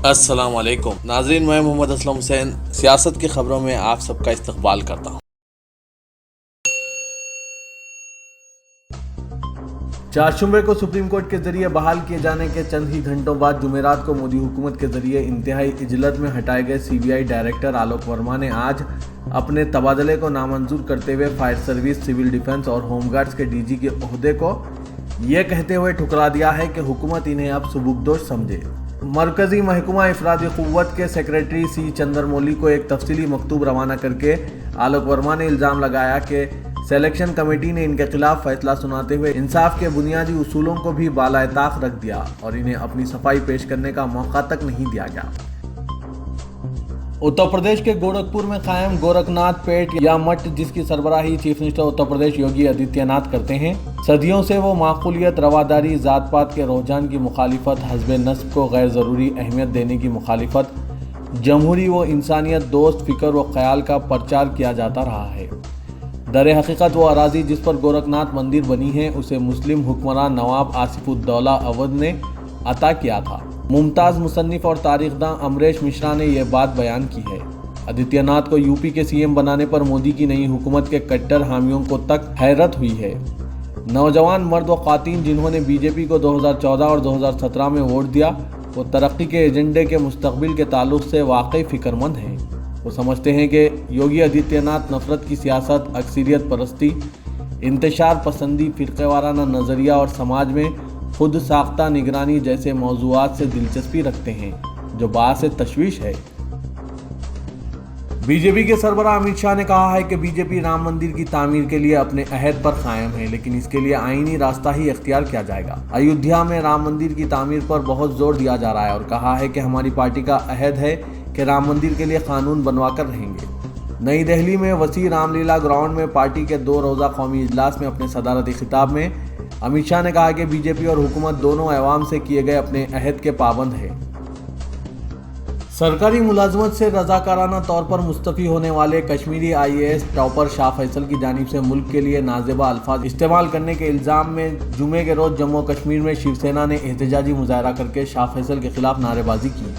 السلام علیکم ناظرین، میں محمد اسلم حسین سیاست کی خبروں میں آپ سب کا استقبال کرتا ہوں۔ 4 شنبے کو سپریم کورٹ کے ذریعے بحال کیے جانے کے چند ہی گھنٹوں بعد جمعرات کو مودی حکومت کے ذریعے انتہائی عجلت میں ہٹائے گئے CBI ڈائریکٹر آلوک ورما نے آج اپنے تبادلے کو نامنظور کرتے ہوئے فائر سروس، سول ڈیفنس اور ہوم گارڈز کے DG کے عہدے کو یہ کہتے ہوئے ٹھکرا دیا ہے کہ حکومت انہیں اب سبکدوش سمجھے۔ مرکزی محکمہ افرادی قوت کے سیکریٹری C چندرمولی کو ایک تفصیلی مکتوب روانہ کر کے آلوک ورما نے الزام لگایا کہ سلیکشن کمیٹی نے ان کے خلاف فیصلہ سناتے ہوئے انصاف کے بنیادی اصولوں کو بھی بالائے طاق رکھ دیا اور انہیں اپنی صفائی پیش کرنے کا موقع تک نہیں دیا گیا۔ اتر پردیش کے گورکھپور میں قائم گورکھناتھ پیٹ یا مٹھ، جس کی سربراہی چیف منسٹر اتر پردیش یوگی آدتیہ ناتھ کرتے ہیں، صدیوں سے وہ معقولیت، رواداری، ذات پات کے رجحان کی مخالفت، حزب نسب کو غیر ضروری اہمیت دینے کی مخالفت، جمہوری و انسانیت دوست فکر و خیال کا پرچار کیا جاتا رہا ہے۔ در حقیقت وہ اراضی جس پر گورکھناتھ مندر بنی ہے اسے مسلم حکمران نواب آصف الدولہ اودھ نے عطا کیا تھا۔ ممتاز مصنف اور تاریخ داں امریش مشرا نے یہ بات بیان کی ہے۔ آدتیہ ناتھ کو UP کے CM بنانے پر مودی کی نئی حکومت کے کٹر حامیوں کو تک حیرت ہوئی ہے۔ نوجوان مرد و خواتین جنہوں نے BJP کو 2014 اور 2017 میں ووٹ دیا، وہ ترقی کے ایجنڈے کے مستقبل کے تعلق سے واقعی فکر مند ہیں۔ وہ سمجھتے ہیں کہ یوگی آدتیہ ناتھ نفرت کی سیاست، اکثریت پرستی، انتشار پسندی، فرقہ وارانہ نظریہ اور سماج میں خود ساختہ نگرانی جیسے موضوعات سے دلچسپی رکھتے ہیں، جو باعث تشویش ہے۔ BJP کے سربراہ امت شاہ نے کہا ہے کہ BJP رام مندر کی تعمیر کے لیے اپنے عہد پر قائم ہے، لیکن اس کے لیے آئینی راستہ ہی اختیار کیا جائے گا۔ ایودھیا میں رام مندر کی تعمیر پر بہت زور دیا جا رہا ہے اور کہا ہے کہ ہماری پارٹی کا عہد ہے کہ رام مندر کے لیے قانون بنوا کر رہیں گے۔ نئی دہلی میں وسیع رام لیلا گراؤنڈ میں پارٹی کے 2 روزہ قومی اجلاس میں اپنے صدارتی خطاب میں امت شاہ نے کہا کہ BJP اور حکومت دونوں عوام سے کیے گئے اپنے عہد کے پابند ہے۔ سرکاری ملازمت سے رضاکارانہ طور پر مستعفی ہونے والے کشمیری IAS ٹاپر شاہ فیصل کی جانب سے ملک کے لیے نازیبا الفاظ استعمال کرنے کے الزام میں جمعے کے روز جموں و کشمیر میں شیو سینا نے احتجاجی مظاہرہ کر کے شاہ فیصل کے خلاف نعرے بازی کی۔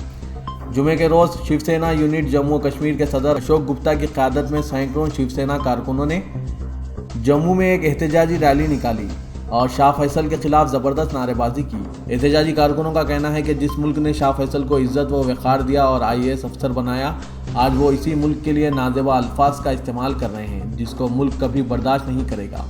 جمعے کے روز شیو سینا یونٹ جموں و کشمیر کے صدر اشوک گپتا کی قیادت میں سینکڑوں شیو سینا کارکنوں نے جموں میں ایک احتجاجی ریلی نکالی اور شاہ فیصل کے خلاف زبردست نعرے بازی کی۔ احتجاجی کارکنوں کا کہنا ہے کہ جس ملک نے شاہ فیصل کو عزت و وقار دیا اور IAS افسر بنایا، آج وہ اسی ملک کے لیے نازیبا الفاظ کا استعمال کر رہے ہیں، جس کو ملک کبھی برداشت نہیں کرے گا۔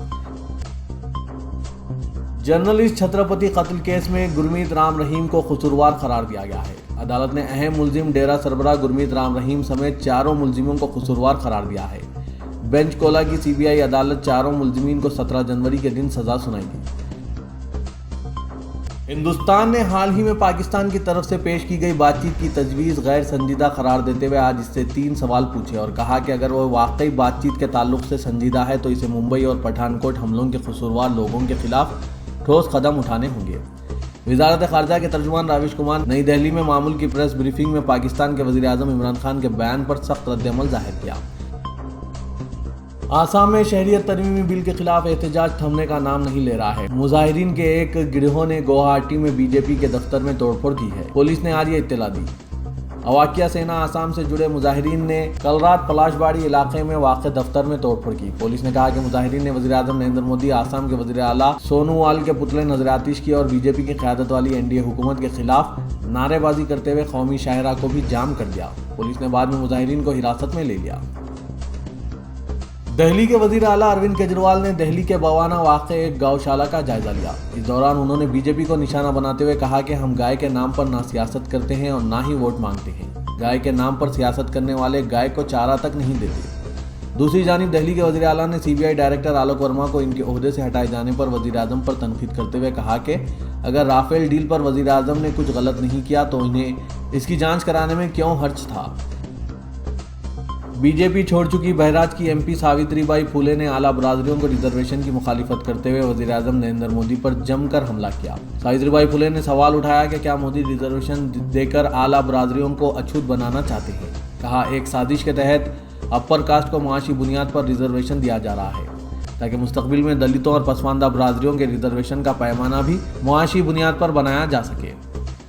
جرنلسٹ چھترپتی قتل کیس میں گرمیت رام رحیم کو قصوروار قرار دیا گیا ہے۔ عدالت نے اہم ملزم ڈیرہ سربراہ گرمیت رام رحیم سمیت 4 ملزموں کو قصوروار قرار دیا ہے۔ بینچ کولا کی CBI عدالت 4 ملزمین کو 17 جنوری کے دن سزا سنائے گی۔ ہندوستان نے حال ہی میں پاکستان کی طرف سے پیش کی گئی بات چیت کی تجویز غیر سنجیدہ قرار دیتے ہوئے آج اس سے 3 سوال پوچھے اور کہا کہ اگر وہ واقعی بات چیت کے تعلق سے سنجیدہ ہے تو اسے ممبئی اور پٹھان کوٹ حملوں کے قصوروار لوگوں کے خلاف ٹھوس قدم اٹھانے ہوں گے۔ وزارت خارجہ کے ترجمان راویش کمار نئی دہلی میں معمول کی پریس بریفنگ میں پاکستان کے وزیر اعظم عمران خان کے بیان پر سخت رد عمل ظاہر کیا۔ آسام میں شہریت ترمیمی بل کے خلاف احتجاج تھمنے کا نام نہیں لے رہا ہے۔ مظاہرین کے ایک گروہ نے گوہاٹی میں BJP کے دفتر میں توڑ پھوڑ کی ہے۔ پولیس نے آج یہ اطلاع دی۔ اواکیا سینا آسام سے جڑے مظاہرین نے کل رات پلاش باڑی علاقے میں واقع دفتر میں توڑ پھوڑ کی۔ پولیس نے کہا کہ مظاہرین نے وزیر اعظم نریندر مودی، آسام کے وزیر اعلیٰ سونووال کے پتلے نظر آتش کی اور BJP کی قیادت والی NDA حکومت کے خلاف نعرے بازی کرتے ہوئے قومی شاہراہ کو بھی جام کر دیا۔ پولیس نے بعد میں مظاہرین کو حراست میں لے لیا۔ دہلی کے وزیر اعلیٰ اروند کیجریوال نے دہلی کے بوانا واقع ایک گاؤشالہ کا جائزہ لیا۔ اس دوران انہوں نے BJP کو نشانہ بناتے ہوئے کہا کہ ہم گائے کے نام پر نہ سیاست کرتے ہیں اور نہ ہی ووٹ مانگتے ہیں۔ گائے کے نام پر سیاست کرنے والے گائے کو چارہ تک نہیں دیتے۔ دوسری جانب دہلی کے وزیر اعلیٰ نے CBI ڈائریکٹر آلوک ورما کو ان کے عہدے سے ہٹائے جانے پر وزیر اعظم پر تنقید کرتے ہوئے کہا کہ اگر رافیل ڈیل پر وزیر اعظم نے کچھ غلط نہیں کیا تو انہیں اس کی جانچ کرانے میں کیوں حرج تھا۔ BJP چھوڑ چکی بہراج کی MP ساوتری بائی پھولے نے اعلیٰ برادریوں کو ریزرویشن کی مخالفت کرتے ہوئے وزیر اعظم نریندر مودی پر جم کر حملہ کیا۔ ساوتری بائی پھولے نے سوال اٹھایا کہ کیا مودی ریزرویشن دے کر اعلیٰ برادریوں کو اچھوت بنانا چاہتے ہیں۔ کہا ایک سازش کے تحت اپر کاسٹ کو معاشی بنیاد پر ریزرویشن دیا جا رہا ہے تاکہ مستقبل میں دلتوں اور پسماندہ برادریوں کے ریزرویشن کا پیمانہ بھی معاشی بنیاد پر بنایا جا سکے۔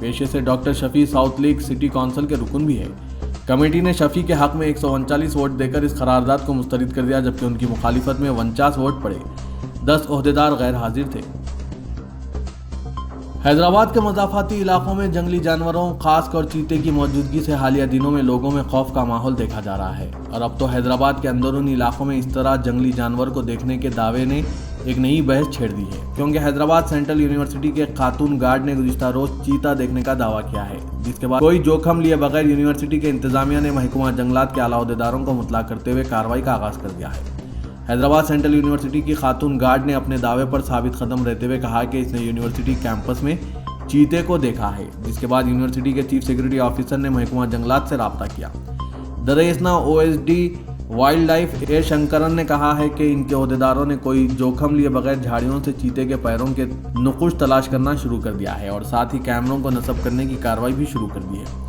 پیشے سے ڈاکٹر شفیع ساؤتھ لیک سٹی کونسل کے رکن بھی ہے۔ کمیٹی نے شفیع کے حق میں 139 ووٹ دے کر اس قرارداد کو مسترد کر دیا، جبکہ ان کی مخالفت میں 49 ووٹ پڑے۔ 10 عہدیدار غیر حاضر تھے۔ حیدرآباد کے مضافاتی علاقوں میں جنگلی جانوروں خاص کر چیتے کی موجودگی سے حالیہ دنوں میں لوگوں میں خوف کا ماحول دیکھا جا رہا ہے، اور اب تو حیدرآباد کے اندرونی علاقوں میں اس طرح جنگلی جانور کو دیکھنے کے دعوے نے ایک نئی بحث چھیڑ دی ہے، کیونکہ حیدرآباد سینٹرل یونیورسٹی کے خاتون گارڈ نے گزشتہ روز چیتا دیکھنے کا دعویٰ کیا ہے، جس کے بعد کوئی جوخم لیے بغیر یونیورسٹی کے انتظامیہ نے محکمہ جنگلات کے اعلیٰ عہدیداروں کو مطلع کرتے ہوئے کارروائی کا آغاز کر دیا ہے۔ حیدرآباد سینٹرل یونیورسٹی کی خاتون گارڈ نے اپنے دعوے پر ثابت قدم رہتے ہوئے کہا کہ اس نے یونیورسٹی کیمپس میں چیتے کو دیکھا ہے، جس کے بعد یونیورسٹی کے چیف سیکرٹری آفیسر نے محکمہ جنگلات سے رابطہ کیا۔ درسنا OSD وائلڈ لائف اے شنکرن نے کہا ہے کہ ان کے عہدیداروں نے کوئی جوخم لیے بغیر جھاڑیوں سے چیتے کے پیروں کے نقوش تلاش کرنا شروع کر دیا ہے، اور ساتھ ہی کیمروں کو نصب کرنے کی کارروائی بھی شروع کر دی ہے۔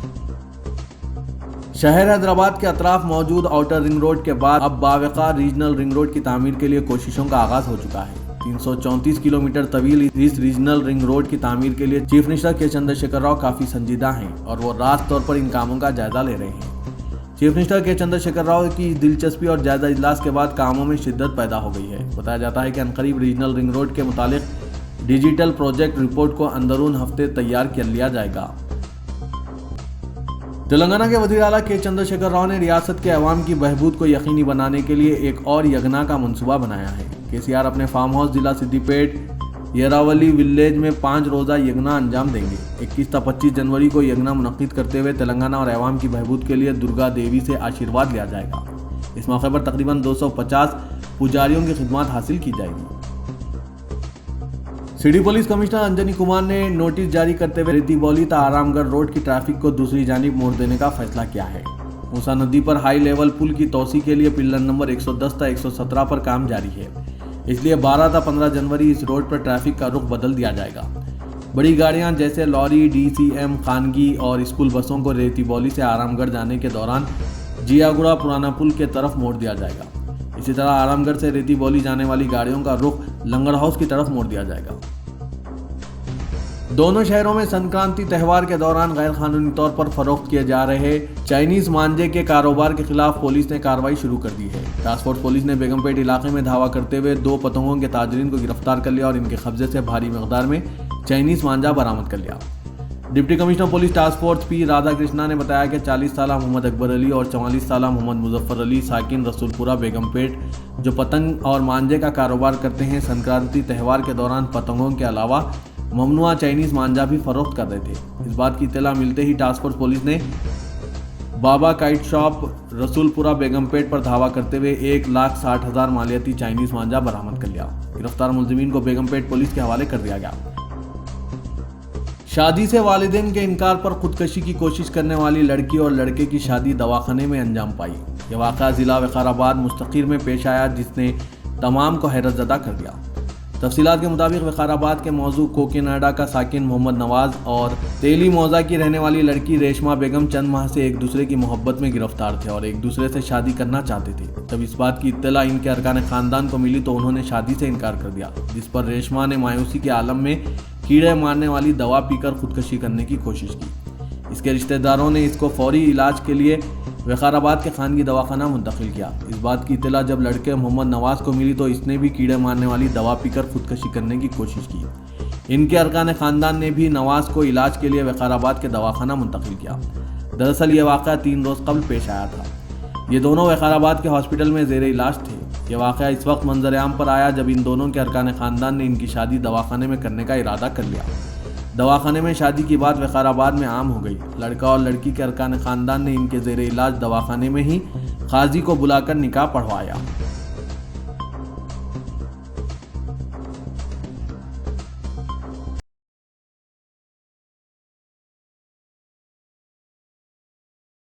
شہر حیدرآباد کے اطراف موجود آؤٹر رنگ روڈ کے بعد اب باوقار ریجنل رنگ روڈ کی تعمیر کے لیے کوششوں کا آغاز ہو چکا ہے۔ 334 کلومیٹر طویل اس ریجنل رنگ روڈ کی تعمیر کے لیے چیف منسٹر کے چندر شیکھر راؤ کافی سنجیدہ ہیں اور وہ راست طور پر ان کاموں کا جائزہ لے رہے ہیں۔ چیف منسٹر کے چندر شیکھر راؤ کی دلچسپی اور جائزہ اجلاس کے بعد کاموں میں شدت پیدا ہو گئی ہے۔ بتایا جاتا ہے کہ عنقریب ریجنل رنگ روڈ کے متعلق ڈیجیٹل پروجیکٹ رپورٹ کو اندرون ہفتے تیار کر لیا جائے گا۔ تلنگانہ کے وزیر اعلیٰ کے چندر شیکھر راؤ نے ریاست کے عوام کی بہبود کو یقینی بنانے کے لیے ایک اور یگنا کا منصوبہ بنایا ہے۔ KCR اپنے فارم ہاؤس ضلع سدی پیٹ یراولی ولیج میں 5 روزہ یگنا انجام دیں گے۔ 21 تا 25 جنوری کو یگنا منعقد کرتے ہوئے تلنگانہ اور عوام کی بہبود کے لیے درگا دیوی سے آشیرواد لیا جائے گا۔ اس موقع پر تقریباً 250 پجاریوں کی خدمات حاصل کی جائے گی۔ City police commissioner Anjani Kumar نے نوٹس جاری کرتے ہوئے ریتی بولی تا آرام گڑھ روڈ کی ٹریفک کو دوسری جانب موڑ دینے کا فیصلہ کیا ہے۔ موسیٰ ندی پر ہائی لیول پل کی توسیع کے لیے پلر نمبر 110 تا 117 پر کام جاری ہے، اس لیے 12 تا 15 جنوری اس روڈ پر ٹریفک کا رخ بدل دیا جائے گا۔ بڑی گاڑیاں جیسے لوری، DCM، خانگی اور اسکول بسوں کو ریتی بولی سے آرام گڑھ جانے کے دوران جیاگوڑا پرانا پل کے طرف موڑ دیا جائے گا۔ اسی طرح آرام گڑھ سے ریتی بولی جانے والی گاڑیوں کا رخ لنگر ہاؤس کی طرف موڑ دیا جائے گا۔ دونوں شہروں میں سنکرانتی تہوار کے دوران غیر قانونی طور پر فروخت کیے جا رہے چائنیز مانجے کے کاروبار کے خلاف پولیس نے کارروائی شروع کر دی ہے۔ ٹاسک فورس پولیس نے بیگم پیٹ علاقے میں دھاوا کرتے ہوئے 2 پتنگوں کے تاجرین کو گرفتار کر لیا اور ان کے قبضے سے بھاری مقدار میں چائنیز مانجا برآمد کر لیا۔ Deputy commissioner police task force P Radha Krishna نے بتایا کہ 40 سالہ محمد اکبر علی اور 44 سالہ محمد مظفر علی ساکن رسول پورہ بیگم پیٹ جو پتنگ اور مانجے کا کاروبار کرتے ہیں، سنکرانتی تہوار کے دوران پتنگوں کے علاوہ ممنوعہ چائنیز مانجا بھی فروخت کر رہے تھے۔ اس بات کی اطلاع ملتے ہی ٹاسک فورس پولیس نے بابا کائٹ شاپ رسول پورہ بیگم پیٹ پر دھاوا کرتے ہوئے 1,60,000 مالیاتی چائنیز مانجا برآمد کر لیا۔ گرفتار ملزمین کو بیگم پیٹ پولیس کے حوالے کر دیا گیا۔ شادی سے والدین کے انکار پر خودکشی کی کوشش کرنے والی لڑکی اور لڑکے کی شادی دواخانے میں انجام پائی۔ یہ واقعہ ضلع وقار آباد مستقیر میں پیش آیا، جس نے تمام کو حیرت زدہ کر دیا۔ تفصیلات کے مطابق وقار آباد کے موضوع کوکینیڈا کا ساکن محمد نواز اور تیلی موزہ کی رہنے والی لڑکی ریشما بیگم چند ماہ سے ایک دوسرے کی محبت میں گرفتار تھے اور ایک دوسرے سے شادی کرنا چاہتے تھے۔ جب اس بات کی اطلاع ان کے ارکان خاندان کو ملی تو انہوں نے شادی سے انکار کر دیا، جس پر ریشما نے مایوسی کے عالم میں کیڑے مارنے والی دوا پی کر خودکشی کرنے کی کوشش کی۔ اس کے رشتہ داروں نے اس کو فوری علاج کے لیے وقار آباد کے خانگی دواخانہ منتقل کیا۔ اس بات کی اطلاع جب لڑکے محمد نواز کو ملی تو اس نے بھی کیڑے مارنے والی دوا پی کر خودکشی کرنے کی کوشش کی۔ ان کے ارکان خاندان نے بھی نواز کو علاج کے لیے وقار آباد کے دواخانہ منتقل کیا۔ دراصل یہ واقعہ 3 روز قبل پیش آیا تھا۔ یہ دونوں وقار آباد کے ہاسپٹل میں زیر علاج تھے۔ یہ واقعہ اس وقت منظر عام پر آیا جب ان دونوں کے ارکان خاندان نے ان کی شادی دواخانے میں کرنے کا ارادہ کر لیا۔ دواخانے میں شادی کی بات وقار آباد میں عام ہو گئی۔ لڑکا اور لڑکی کے ارکان خاندان نے ان کے زیر علاج دواخانے میں ہی قاضی کو بلا کر نکاح پڑھوایا۔